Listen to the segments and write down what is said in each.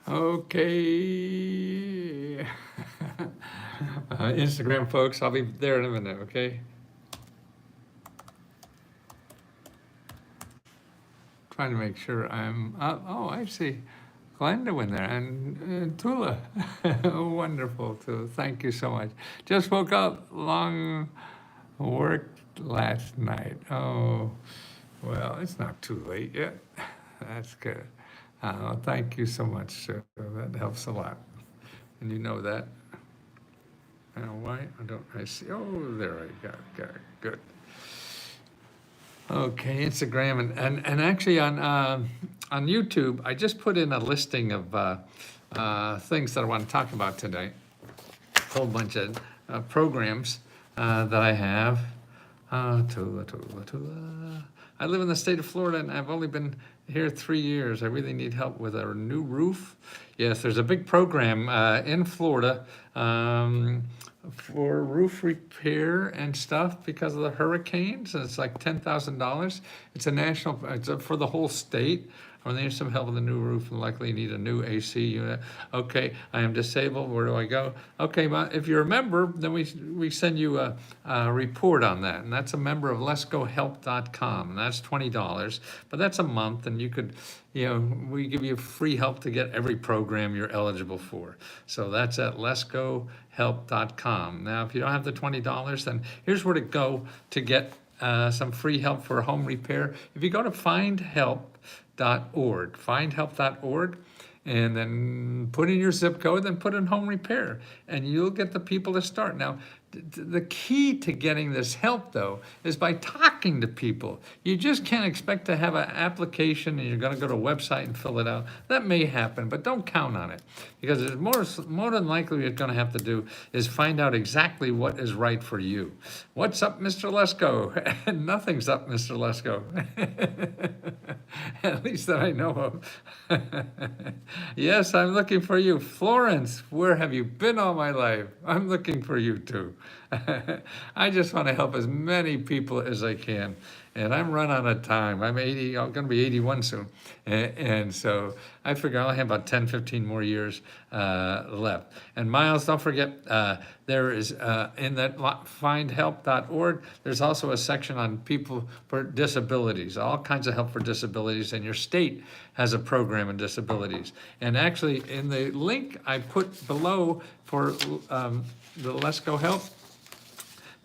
Okay. Instagram folks, I'll be there in a minute, okay? Trying to make sure I'm, oh, I see Glenda in there and Tula. Wonderful, Tula. Thank you so much. Just woke up, long worked last night. Oh, well, it's not too late yet. That's good. Thank you so much, sir. That helps a lot. And you know that. Why? I see. Oh, there I got it. Good. Okay, Instagram and actually on YouTube, I just put in a listing of things that I want to talk about today. A whole bunch of programs that I have. Tula. I live in the state of Florida and I've only been here 3 years. I really need help with a new roof. Yes, there's a big program in Florida for roof repair and stuff because of the hurricanes. It's like $10,000. It's a national, for the whole state. Or they need some help with a new roof and likely need a new AC unit. Okay, I am disabled. Where do I go? Okay, well, if you're a member, then we send you a report on that. And that's a member of letsgohelp.com. And that's $20. But that's a month. And you could, we give you free help to get every program you're eligible for. So that's at letsgohelp.com. Now, if you don't have the $20, then here's where to go to get some free help for home repair. If you go to findhelp.org, and then put in your zip code, then put in home repair, and you'll get the people to start. Now, the key to getting this help, though, is by talking to people. You just can't expect to have an application and you're going to go to a website and fill it out. That may happen, but don't count on it, because it's more than likely what you're going to have to do is find out exactly what is right for you. What's up, Mr. Lesko? Nothing's up, Mr. Lesko. At least that I know of. Yes, I'm looking for you. Florence, where have you been all my life? I'm looking for you too. I just want to help as many people as I can. And I'm run out of time. I'm 80, I'm going to be 81 soon. And so I figure I'll have about 10, 15 more years left. And Miles, don't forget, there is in that findhelp.org, there's also a section on people for disabilities, all kinds of help for disabilities, and your state has a program in disabilities. And actually, in the link I put below for the Let's Go Help,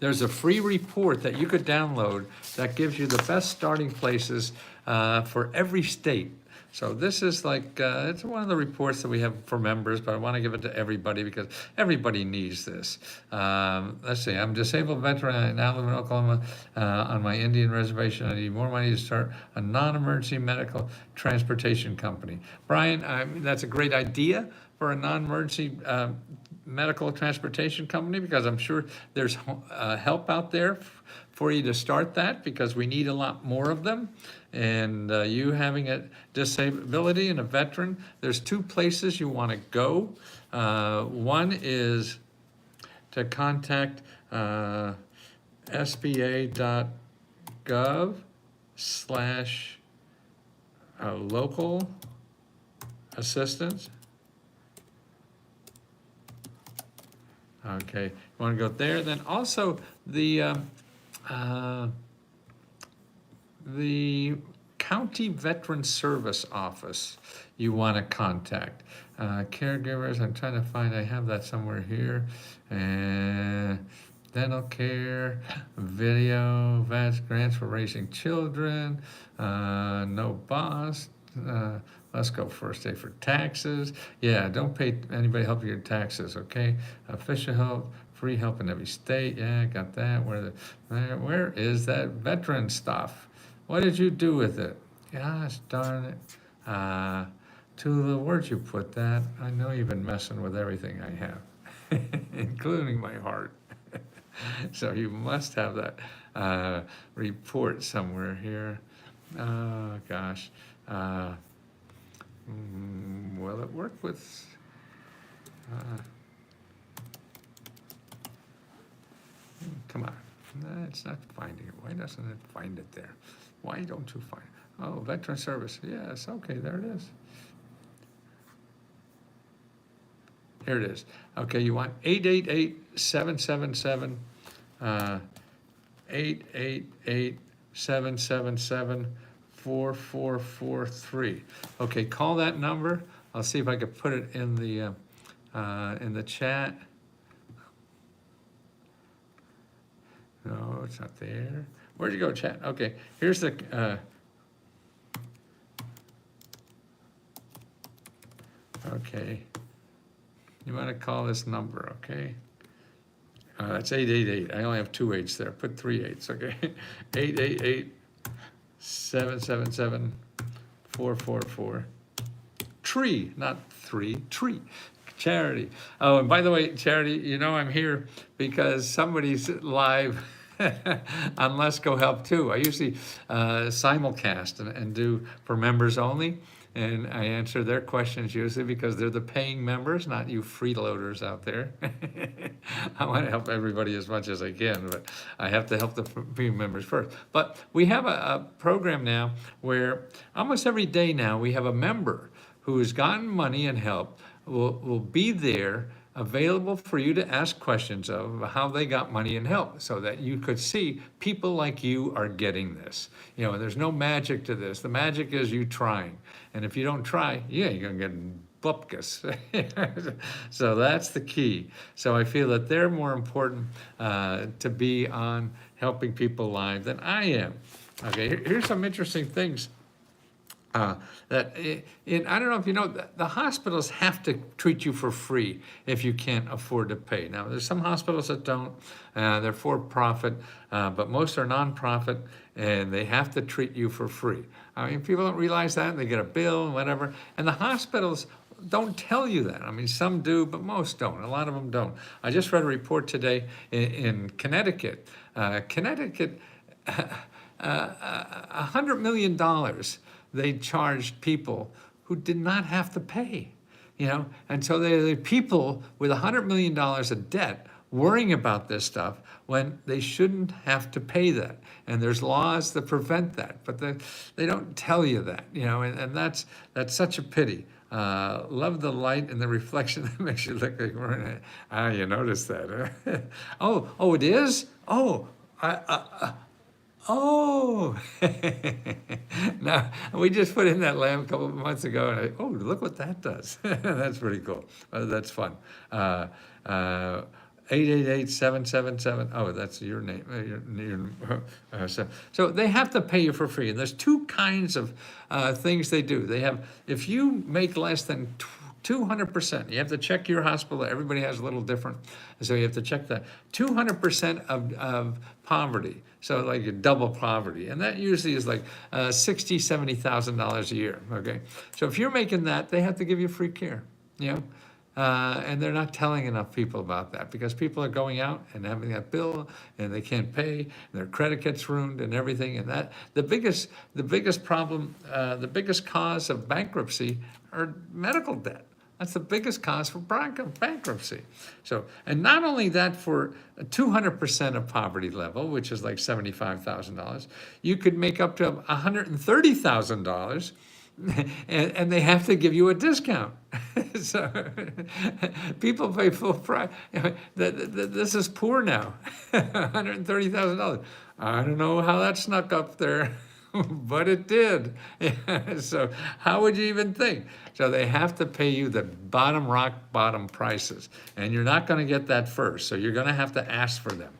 there's a free report that you could download that gives you the best starting places for every state. So this is like, it's one of the reports that we have for members, but I want to give it to everybody because everybody needs this. Let's see, I'm a disabled veteran. I now live in Oklahoma on my Indian reservation. I need more money to start a non-emergency medical transportation company. Brian, that's a great idea for a non-emergency medical transportation company, because I'm sure there's help out there for you to start that, because we need a lot more of them. And you having a disability and a veteran, there's two places you want to go. One is to contact sba.gov/local assistance. Okay, you want to go there. Then also the County Veteran Service Office you want to contact. Caregivers, I'm trying to find, I have that somewhere here. And dental care, video, vast grants for raising children, no boss. Let's go first day for taxes. Yeah, don't pay anybody help your taxes, okay? Official help, free help in every state. Yeah, got that. Where is that veteran stuff? What did you do with it? Gosh darn it. Tula, where'd you put that? I know you've been messing with everything I have, including my heart. So you must have that report somewhere here. Oh, gosh. Will it work with... come on. No, it's not finding it. Why doesn't it find it there? Why don't you find it? Oh, veteran service. Yes, okay, there it is. Here it is. Okay, you want 888-777, 888-777-4443. Okay, call that number. I'll see if I can put it in the chat. No, it's not there. Where'd you go, chat? Okay, here's the, okay. You want to call this number, okay? That's 888. I only have 2 8s there. Put 3 8s, okay? 888-777-444. Tree, not 3, tree. Charity. Oh, and by the way, Charity, you know I'm here because somebody's live on Let's Go Help too. I usually simulcast and do for members only. And I answer their questions usually because they're the paying members, not you freeloaders out there. I want to help everybody as much as I can, but I have to help the paying members first. But we have a program now where almost every day now we have a member who has gotten money and help will be there available for you to ask questions of how they got money and help so that you could see people like you are getting this. You know, there's no magic to this. The magic is you trying. And if you don't try, yeah, you're gonna get bupkis. So that's the key. So I feel that they're more important to be on helping people live than I am. Okay, here's some interesting things. I don't know if you know, the hospitals have to treat you for free if you can't afford to pay. Now, there's some hospitals that don't, they're for profit, but most are nonprofit, and they have to treat you for free. I mean, people don't realize that, they get a bill and whatever, and the hospitals don't tell you that. I mean, some do, but most don't. A lot of them don't. I just read a report today in Connecticut. Connecticut, $100 million they charged people who did not have to pay, you know? And so they're people with $100 million of debt worrying about this stuff when they shouldn't have to pay that. And there's laws that prevent that, but they don't tell you that, you know, and that's such a pity. Love the light and the reflection that makes you look like we're in it. Ah, you noticed that, huh? Oh, it is? Oh, oh, now we just put in that lamp a couple of months ago, and oh, look what that does. That's pretty cool. That's fun. 888-777. Oh, that's your name. So they have to pay you for free. And there's two kinds of things they do. They have, if you make less than 200%. You have to check your hospital. Everybody has a little different. So you have to check that. 200% of poverty. So like double poverty. And that usually is like $60,000, $70,000 a year. Okay. So if you're making that, they have to give you free care. You know? And they're not telling enough people about that because people are going out and having that bill and they can't pay and their credit gets ruined and everything. And that the biggest problem, the biggest cause of bankruptcy are medical debt. That's the biggest cause for bankruptcy. So, and not only that, for 200% of poverty level, which is like $75,000, you could make up to $130,000. And they have to give you a discount. So people pay full price. This is poor now, $130,000. I don't know how that snuck up there, but it did. So how would you even think? So they have to pay you the rock bottom prices, and you're not going to get that first. So you're going to have to ask for them.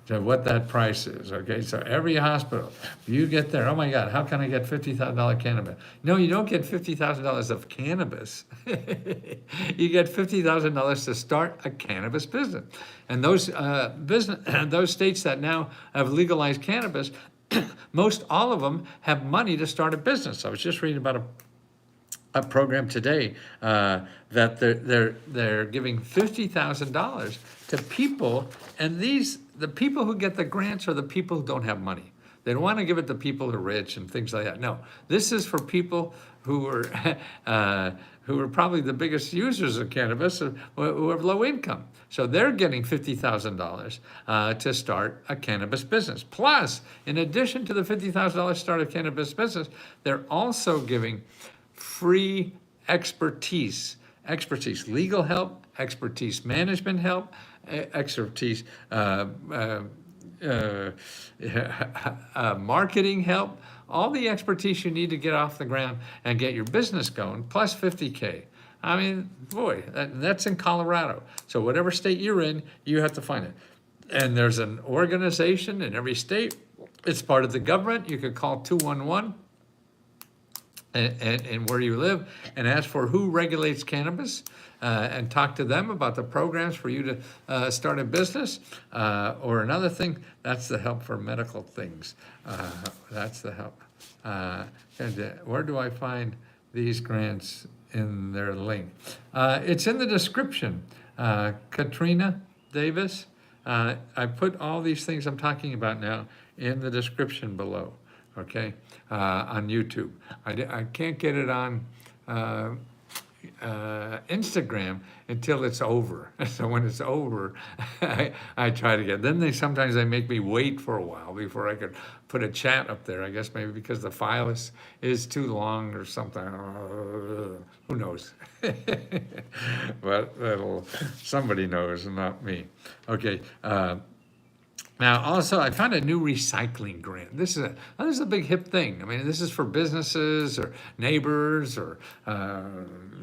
To what that price is, okay? So every hospital, you get there, oh my God, how can I get $50,000 cannabis? No, you don't get $50,000 of cannabis. You get $50,000 to start a cannabis business. And those those states that now have legalized cannabis, most all of them have money to start a business. I was just reading about a program today that they're giving $50,000 to people, and the people who get the grants are the people who don't have money. They don't want to give it to people who are rich and things like that. No, this is for people who are probably the biggest users of cannabis, who have low income. So they're getting $50,000 to start a cannabis business. Plus, in addition to the $50,000 to start a cannabis business, they're also giving free expertise expertise, legal help, expertise, management help, expertise, marketing help, all the expertise you need to get off the ground and get your business going, plus 50K. I mean, boy, that's in Colorado. So whatever state you're in, you have to find it. And there's an organization in every state. It's part of the government. You could call 211 and where you live and ask for who regulates cannabis and talk to them about the programs for you to start a business. Or another thing, that's the help for medical things. That's the help. Where do I find these grants in their link? It's in the description. Katrina Davis, I put all these things I'm talking about now in the description below, okay, on YouTube. I can't get it on Instagram until it's over. So when it's over, I try to get, then sometimes they make me wait for a while before I could put a chat up there. I guess maybe because the file is too long or something. Who knows? But somebody knows, not me. Okay. Now, also, I found a new recycling grant. This is a big hip thing. I mean, this is for businesses or neighbors or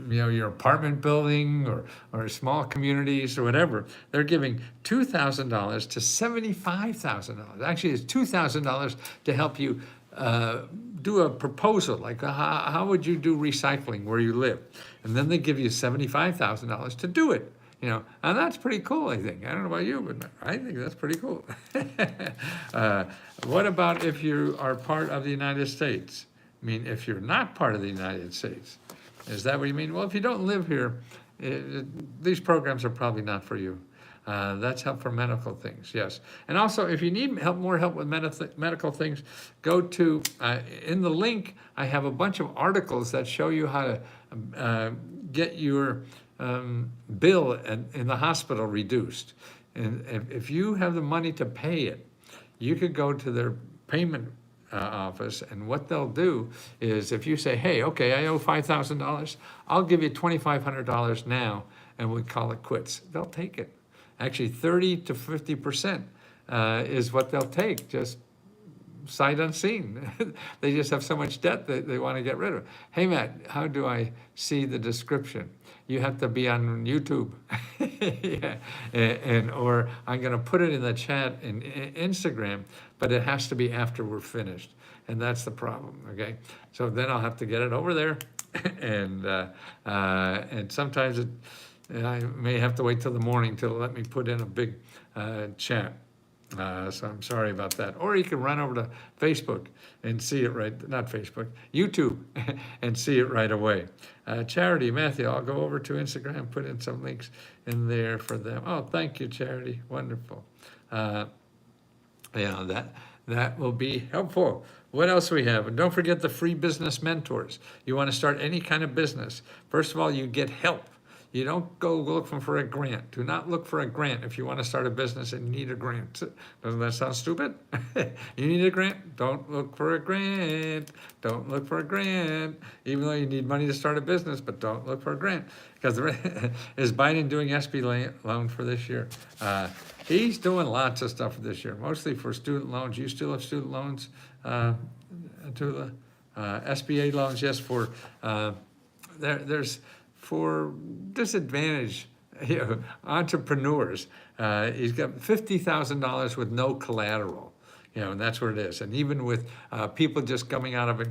your apartment building or small communities or whatever. They're giving $2,000 to $75,000. Actually, it's $2,000 to help you do a proposal, like how would you do recycling where you live? And then they give you $75,000 to do it. And that's pretty cool, I think. I don't know about you, but I think that's pretty cool. What about if you are part of the United States? I mean, if you're not part of the United States, is that what you mean? Well, if you don't live here, these programs are probably not for you. That's help for medical things, yes. And also, if you need more help with medical things, go to, in the link, I have a bunch of articles that show you how to get your bill in the hospital reduced. And if you have the money to pay it, you could go to their payment office, and what they'll do is if you say, hey, okay, I owe $5,000, I'll give you $2,500 now, and we call it quits. They'll take it. Actually, 30 to 50% is what they'll take, just sight unseen. They just have so much debt that they want to get rid of. Hey, Matt, how do I see the description? You have to be on YouTube. Yeah. Or I'm going to put it in the chat in Instagram, but it has to be after we're finished. And that's the problem, okay? So then I'll have to get it over there. And sometimes I may have to wait till the morning to let me put in a big chat. So I'm sorry about that. Or you can run over to Facebook and see it not Facebook, YouTube, and see it right away. Charity, Matthew, I'll go over to Instagram, put in some links in there for them. Oh, thank you, Charity. Wonderful. That will be helpful. What else we have? And don't forget the free business mentors. You want to start any kind of business. First of all, you get help. You don't go looking for a grant. Do not look for a grant if you want to start a business and need a grant. Doesn't that sound stupid? You need a grant? Don't look for a grant. Don't look for a grant. Even though you need money to start a business, but don't look for a grant. Because is Biden doing SB loan for this year? He's doing lots of stuff for this year, mostly for student loans. You still have student loans, Tula? SBA loans, yes, for, there's for disadvantaged entrepreneurs. He's got $50,000 with no collateral, and that's what it is. And even with people just coming out of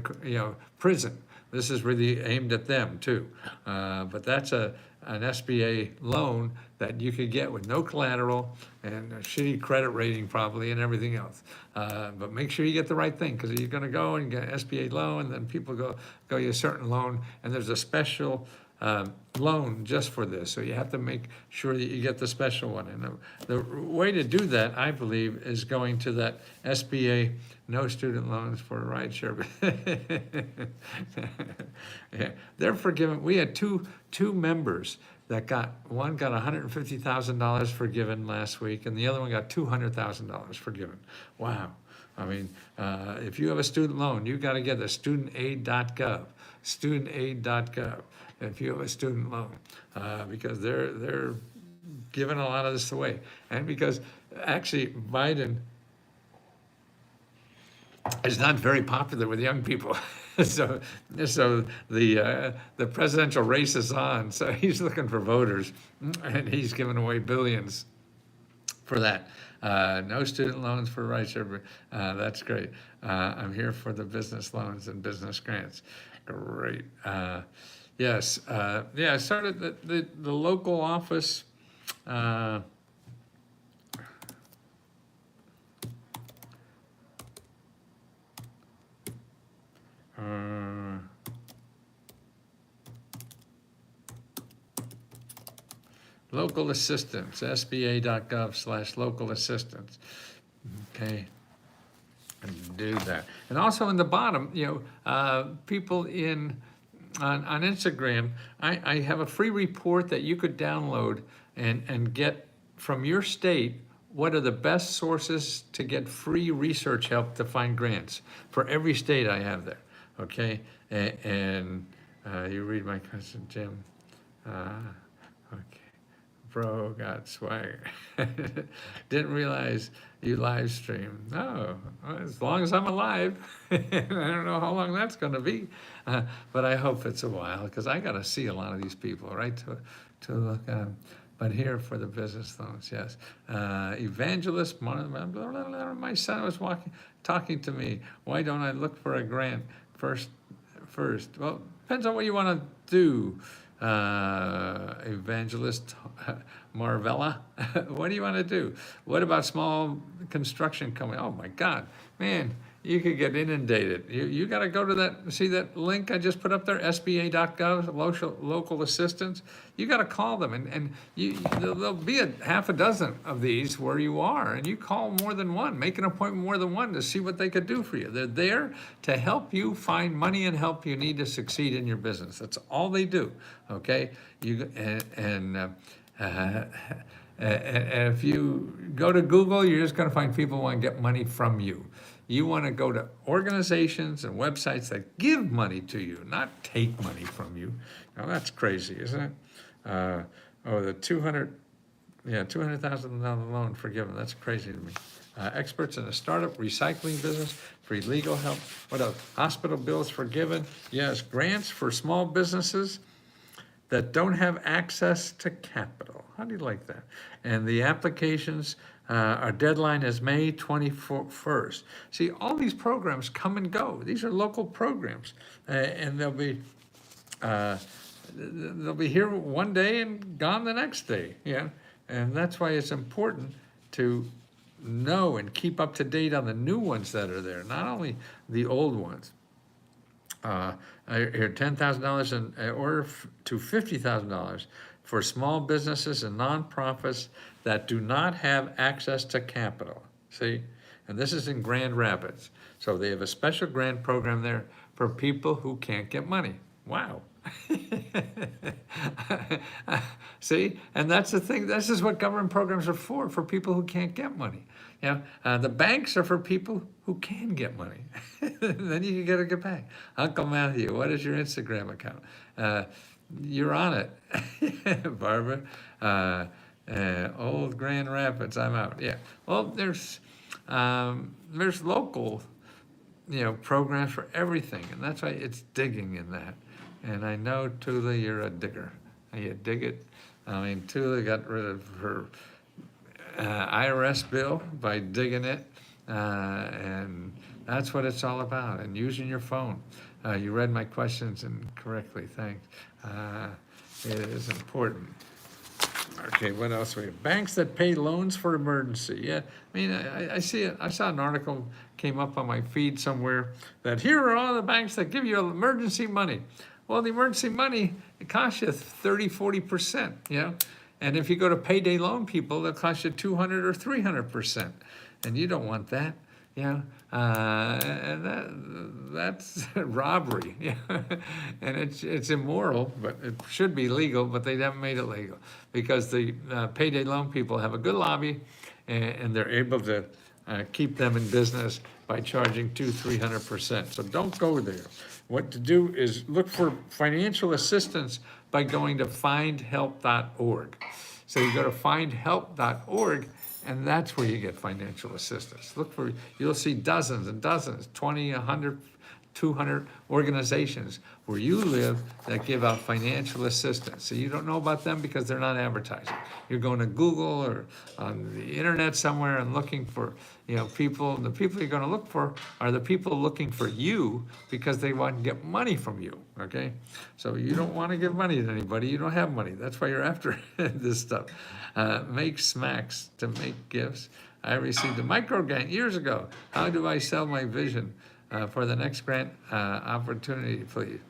prison, this is really aimed at them too. But that's an SBA loan that you could get with no collateral and a shitty credit rating probably and everything else. But make sure you get the right thing, because you're going to go and get an SBA loan, and then people go you a certain loan, and there's a special loan just for this. So you have to make sure that you get the special one. And the way to do that, I believe, is going to that SBA, no student loans for rideshare. Yeah, they're forgiven. We had two members that one got $150,000 forgiven last week, and the other one got $200,000 forgiven. Wow. I mean, if you have a student loan, you got to get the studentaid.gov, studentaid.gov. if you have a student loan, because they're giving a lot of this away. And because actually Biden is not very popular with young people. So the presidential race is on, so he's looking for voters, and he's giving away billions for that. No student loans for rideshare. That's great. I'm here for the business loans and business grants. Great. Yes. Yeah, I started the local office. Local assistance, sba.gov/local assistance. Okay, and do that. And also in the bottom, people on Instagram, I have a free report that you could download and get from your state. What are the best sources to get free research help to find grants? For every state I have there, okay? And you read my question, Jim. Okay. Bro got swagger. Didn't realize you live stream. No, as long as I'm alive. I don't know how long that's going to be, but I hope it's a while, because I got to see a lot of these people, right? To look at them. But here for the business loans, yes. Evangelist, my son was talking to me. Why don't I look for a grant first? Well, depends on what you want to do. Evangelist Marvella, what do you want to do? What about small construction company? Oh my God, man, you could get inundated. You got to go to that, see that link I just put up there, sba.gov, local assistance. You got to call them, and there'll be half a dozen of these where you are, and you call more than one, make an appointment more than one to see what they could do for you. They're there to help you find money and help you need to succeed in your business. That's all they do, okay? And if you go to Google, you're just going to find people who want to get money from you. You want to go to organizations and websites that give money to you, not take money from you. Now that's crazy, isn't it? The $200,000 loan forgiven. That's crazy to me. Experts in a startup, recycling business, free legal help. What else? Hospital bills forgiven. Yes, grants for small businesses that don't have access to capital. How do you like that? And the applications, our deadline is May 21st. See, all these programs come and go. These are local programs, and they'll be here one day and gone the next day. Yeah, and that's why it's important to know and keep up to date on the new ones that are there, not only the old ones. Here, $10,000 in order to $50,000 for small businesses and nonprofits that do not have access to capital. See, and this is in Grand Rapids. So they have a special grant program there for people who can't get money. Wow. See, and that's the thing. This is what government programs are for people who can't get money. The banks are for people who can get money. Then you can get back. Uncle Matthew, what is your Instagram account? You're on it. Barbara, old Grand Rapids, I'm out. Yeah. Well, there's local, programs for everything, and that's why it's digging in that. And I know, Tula, you're a digger. You dig it. I mean, Tula got rid of her IRS bill by digging it, and that's what it's all about, and using your phone. You read my questions incorrectly, thanks. It is important. Okay, what else we have? Banks that pay loans for emergency. Yeah, I mean, I see it. I saw an article came up on my feed somewhere that here are all the banks that give you emergency money. Well, the emergency money, it costs you 30–40%, And if you go to PayDay loan people, they'll cost you 200 or 300%. And you don't want that, and that's robbery, And it's immoral, but it should be legal, but they haven't made it legal. Because the PayDay loan people have a good lobby, and they're able to keep them in business by charging 200–300%. So don't go there. what to do is look for financial assistance by going to findhelp.org. So you go to findhelp.org, and that's where you get financial assistance. You'll see dozens and dozens, 20, 100, 200 organizations where you live that give out financial assistance. So you don't know about them because they're not advertising. You're going to Google or on the internet somewhere and looking for, people. And the people you're going to look for are the people looking for you because they want to get money from you, okay? So you don't want to give money to anybody. You don't have money. That's why you're after this stuff. Make smacks to make gifts. I received a micro grant years ago. How do I sell my vision? For the next grant opportunity, please.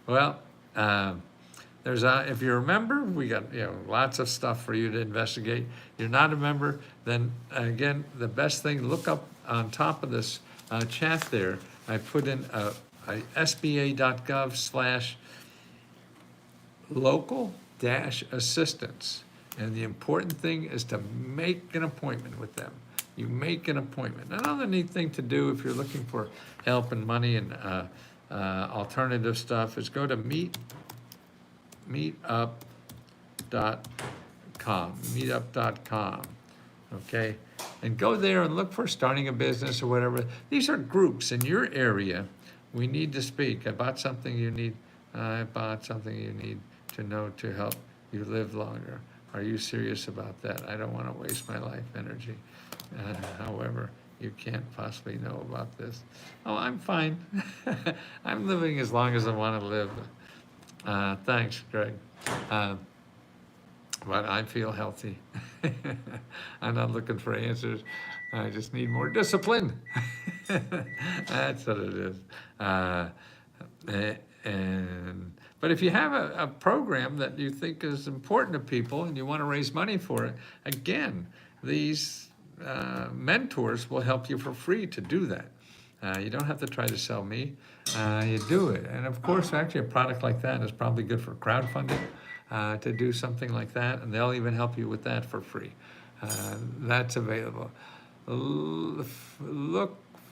Well, if you're a member, we got lots of stuff for you to investigate. You're not a member, then again, the best thing, look up on top of this chat there. I put in a sba.gov/local-assistance, and the important thing is to make an appointment with them. You make an appointment. Another neat thing to do if you're looking for help and money and alternative stuff is go to meetup.com, okay? And go there and look for starting a business or whatever. These are groups in your area. We need to speak about something you need. I bought something you need to know to help you live longer. Are you serious about that? I don't want to waste my life energy. However, you can't possibly know about this. Oh, I'm fine. I'm living as long as I want to live. Thanks, Greg. But I feel healthy. I'm not looking for answers. I just need more discipline. That's what it is. But if you have a program that you think is important to people and you want to raise money for it, again, these mentors will help you for free to do that. You don't have to try to sell me. You do it. And of course, actually, a product like that is probably good for crowdfunding to do something like that. And they'll even help you with that for free. That's available. Look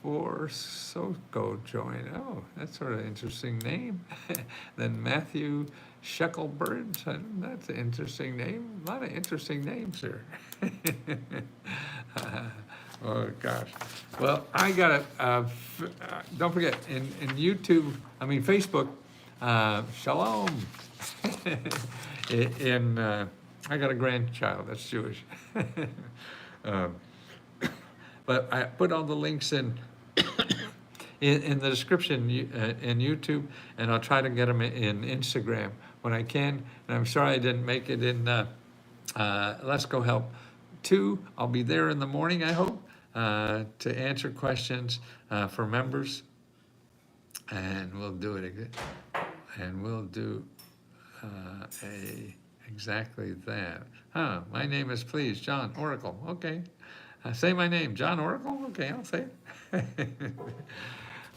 for SoCo join. Oh, that's sort of an interesting name. Then Matthew Sheckelbird. That's an interesting name. A lot of interesting names here. Oh gosh. Well, I got don't forget in Facebook, Shalom. I got a grandchild that's Jewish. But I put all the links in the description in YouTube, and I'll try to get them in Instagram when I can. And I'm sorry I didn't make it in Let's Go Help 2. I'll be there in the morning, I hope, to answer questions for members. And we'll do it again. And we'll do exactly that. My name is, please, John Oracle. Okay. Say my name, John Oracle? Okay, I'll say it.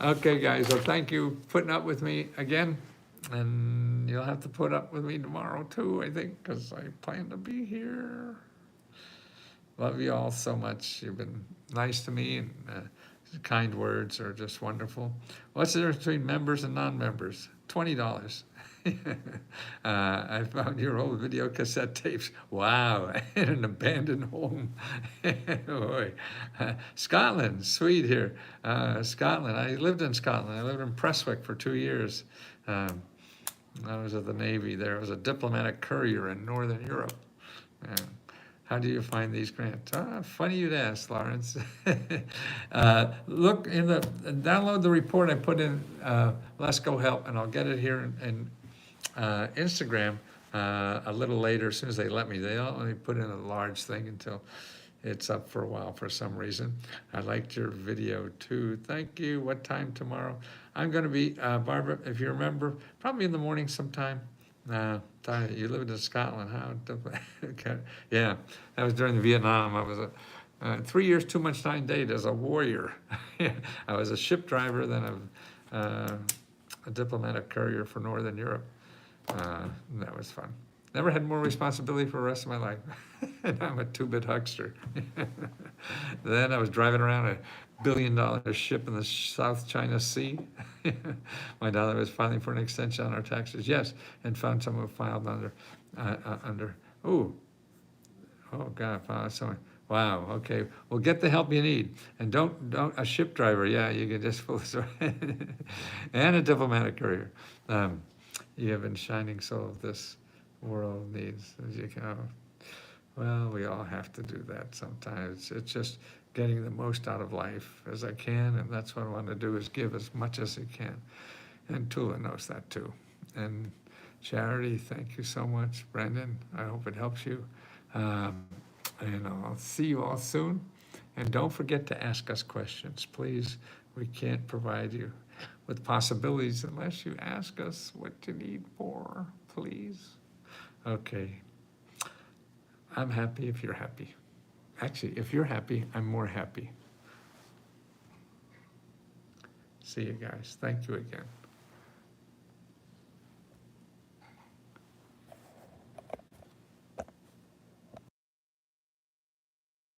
Okay, guys, well, thank you for putting up with me again. And you'll have to put up with me tomorrow, too, I think, because I plan to be here. Love you all so much. You've been nice to me, and kind words are just wonderful. What's the difference between members and non-members? $20. I found your old video cassette tapes. Wow, in an abandoned home. Boy. Scotland, sweet here. Scotland, I lived in Scotland. I lived in Prestwick for 2 years. I was at the Navy there. I was a diplomatic courier in Northern Europe. How do you find these grants? Funny you'd ask, Lawrence. Look in download the report I put in Let's Go Help, and I'll get it here in Instagram a little later as soon as they let me. They only put in a large thing until it's up for a while for some reason. I liked your video too. Thank you. What time tomorrow? I'm going to be, Barbara, if you remember, probably in the morning sometime. You lived in Scotland, huh? Okay. Yeah, that was during the Vietnam. I was 3 years, 2 months 9 days as a warrior. I was a ship driver, then a diplomatic courier for Northern Europe. That was fun. Never had more responsibility for the rest of my life. And I'm a two-bit huckster. Then I was driving around a $1 billion ship in the South China Sea. My daughter was filing for an extension on her taxes, yes, and found someone filed under, ooh, oh God, someone, wow, okay. Well, get the help you need. And a ship driver, yeah, you can just pull this and a diplomatic courier. You have been shining soul of this world needs, as you go. Well, we all have to do that sometimes. It's just getting the most out of life as I can, and that's what I want to do, is give as much as I can. And Tula knows that too. And Charity, thank you so much. Brendan, I hope it helps you. And I'll see you all soon. And don't forget to ask us questions, please. We can't provide you with possibilities unless you ask us what you need more, please. Okay. I'm happy if you're happy. Actually, if you're happy, I'm more happy. See you guys. Thank you again.